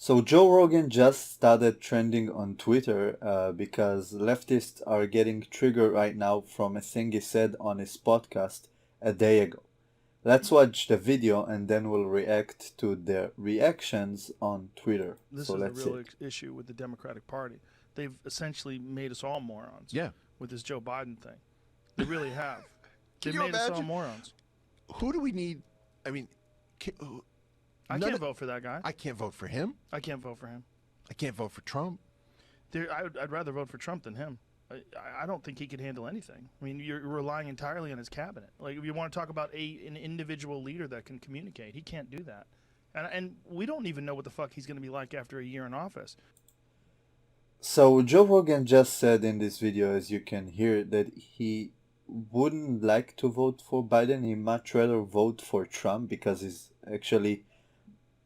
So Joe Rogan just started trending on Twitter because leftists are getting triggered right now from a thing he said on his podcast a day ago. Let's watch the video and then we'll react to the reactions on Twitter. This So is the let's see real it. issue with the Democratic Party. They've essentially made us all morons Yeah. with this Joe Biden thing. They really have. Can They've you made us all imagine? morons. Who do we need? I mean, I none can't of- vote for that guy. I can't vote for him. I can't vote for him. I can't vote for Trump. I'd rather vote for Trump than him. I don't think he could handle anything. I mean, you're relying entirely on his cabinet. Like, if you want to talk about an individual leader that can communicate, he can't do that. And we don't even know what the fuck he's going to be like after a year in office. So Joe Rogan just said in this video, as you can hear, that he wouldn't like to vote for Biden. He'd much rather vote for Trump because he's actually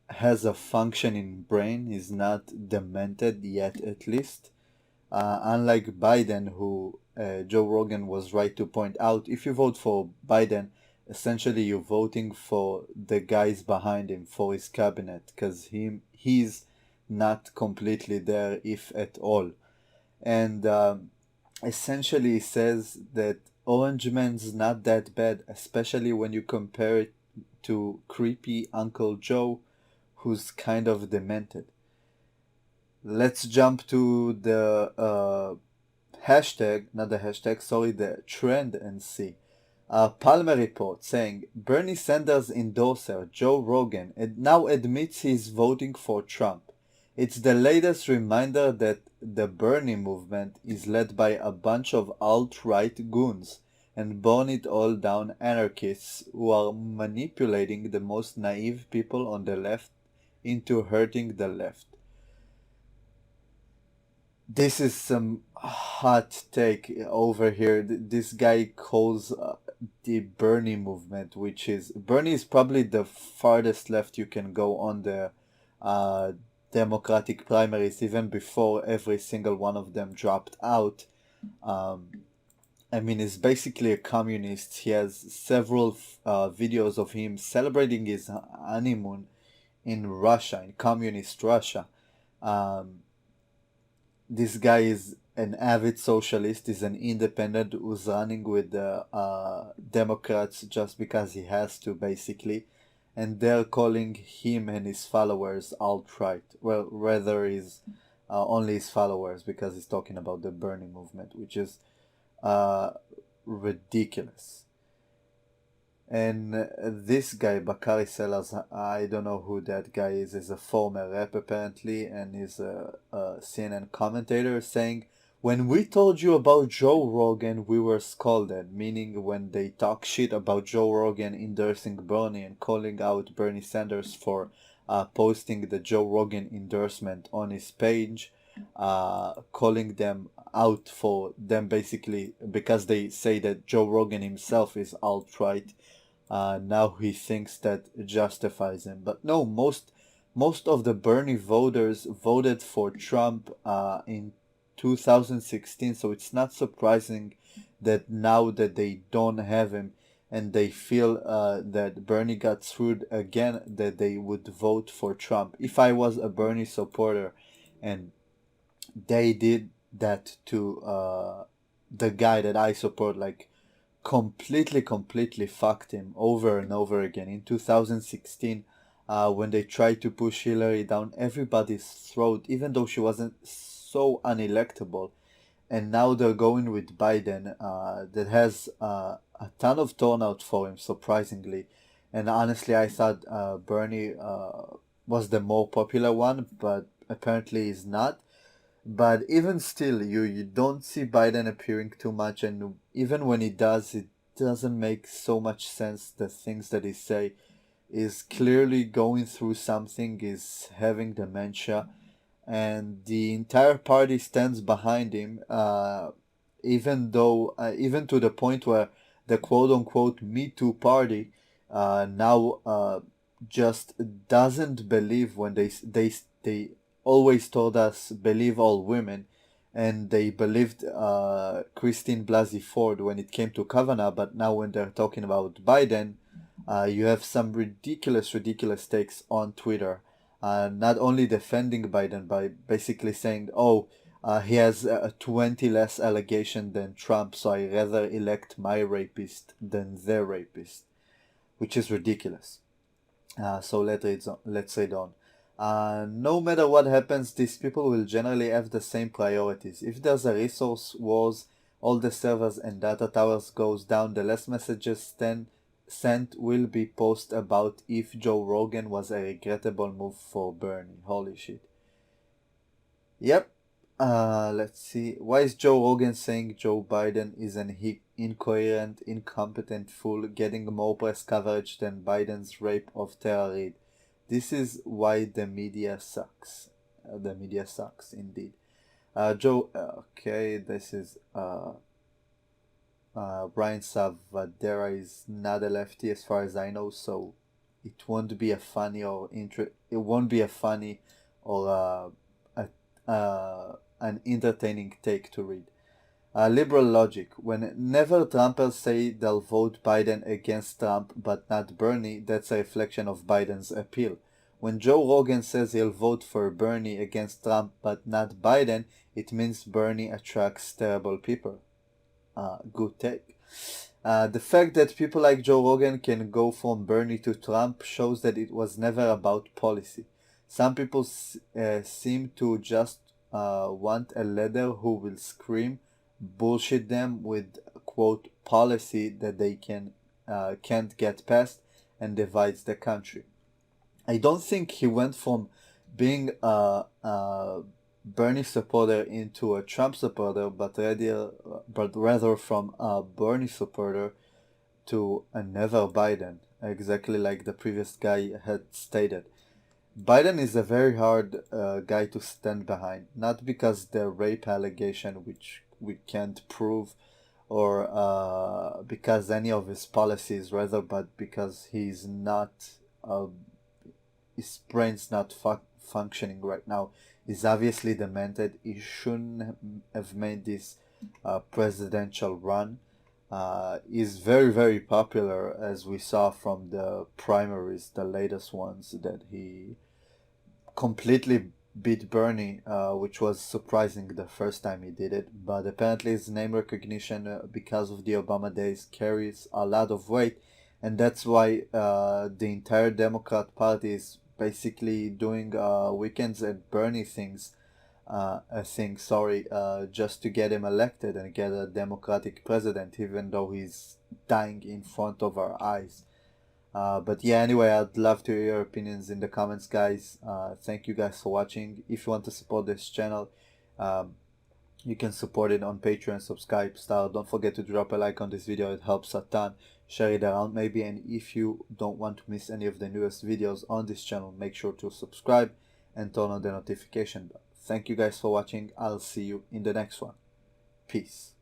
has a functioning brain. He's not demented yet, at least. Unlike Biden, who Joe Rogan was right to point out, if you vote for Biden, essentially you're voting for the guys behind him, for his cabinet, because he's not completely there, if at all. And essentially says that Orange Man's not that bad, especially when you compare it to creepy Uncle Joe, who's kind of demented. Let's jump to the hashtag, not the hashtag, sorry, the trend and see. Palmer report saying Bernie Sanders endorser Joe Rogan now admits he's voting for Trump. It's the latest reminder that the Bernie movement is led by a bunch of alt-right goons and burn it all down anarchists who are manipulating the most naive people on the left into hurting the left. This is some hot take over here. This guy calls the Bernie movement, which is Bernie is probably the farthest left you can go on the uh, Democratic primaries, even before every single one of them dropped out. Um, I mean, he's basically a communist. He has several videos of him celebrating his honeymoon in Russia, in communist Russia. Um, this guy is an avid socialist, is an independent who's running with the Democrats just because he has to, basically. And they're calling him and his followers alt-right. Well, rather is only his followers because he's talking about the Bernie movement, which is uh, ridiculous. And this guy, Bakari Sellers, I don't know who that guy is a former rep apparently, and he's a CNN commentator saying, when we told you about Joe Rogan, we were scolded, meaning when they talk shit about Joe Rogan endorsing Bernie and calling out Bernie Sanders for posting the Joe Rogan endorsement on his page, calling them out for them basically because they say that Joe Rogan himself is alt-right. Now he thinks that justifies him. But no, most of the Bernie voters voted for Trump in 2016, so it's not surprising that now that they don't have him and they feel that Bernie got screwed again, that they would vote for Trump. If I was a Bernie supporter and they did that to the guy that I support, like completely fucked him over and over again. In 2016, when they tried to push Hillary down everybody's throat, even though she wasn't so unelectable, and now they're going with Biden, that has a ton of turnout for him, surprisingly. And honestly, I thought Bernie was the more popular one, but apparently he's not. But even still, you don't see Biden appearing too much, and even when he does, it doesn't make so much sense. The things that he say is clearly going through something, is having dementia, and the entire party stands behind him. Even to the point where the quote unquote Me Too party now just doesn't believe when they always told us believe all women, and they believed Christine Blasey Ford when it came to Kavanaugh, but now when they're talking about Biden, you have some ridiculous takes on Twitter. not only defending Biden by basically saying, oh, he has 20 less allegation than Trump, so I rather elect my rapist than their rapist, which is ridiculous. So let's read on. No matter what happens, these people will generally have the same priorities. If there's a resource wars, all the servers and data towers goes down, the less messages sent will be posted about if Joe Rogan was a regrettable move for Bernie. Holy shit. Yep. Let's see. Why is Joe Rogan saying Joe Biden is an incoherent, incompetent fool getting more press coverage than Biden's rape of Tara Reid? This is why the media sucks. The media sucks, indeed. Okay, this is, Brian Savadera is not a lefty as far as I know, so it won't be a funny or an entertaining take to read. Liberal logic. Whenever Trumpers say they'll vote Biden against Trump but not Bernie, that's a reflection of Biden's appeal. When Joe Rogan says he'll vote for Bernie against Trump but not Biden, it means Bernie attracts terrible people. Good take. The fact that people like Joe Rogan can go from Bernie to Trump shows that it was never about policy. Some people seem to just want a leader who will scream, bullshit them with quote policy that they can't get past and divides the country. I don't think he went from being a Bernie supporter into a Trump supporter, but rather from a Bernie supporter to a never Biden, exactly like the previous guy had stated. Biden is a very hard guy to stand behind, not because the rape allegation, which we can't prove, or because any of his policies, rather, but because he's not, his brain's not functioning right now. He's obviously demented. He shouldn't have made this presidential run. Is very, very popular, as we saw from the primaries, the latest ones, that he completely beat Bernie, which was surprising the first time he did it. But apparently his name recognition, because of the Obama days, carries a lot of weight, and that's why the entire Democrat Party is basically doing weekends at Bernie things. Just to get him elected and get a Democratic president, even though he's dying in front of our eyes. But yeah, anyway, I'd love to hear your opinions in the comments, guys. Thank you guys for watching. If you want to support this channel, you can support it on Patreon, subscribe style. Don't forget to drop a like on this video, it helps a ton. Share it around maybe, and if you don't want to miss any of the newest videos on this channel, make sure to subscribe and turn on the notification bell. Thank you guys for watching. I'll see you in the next one. Peace.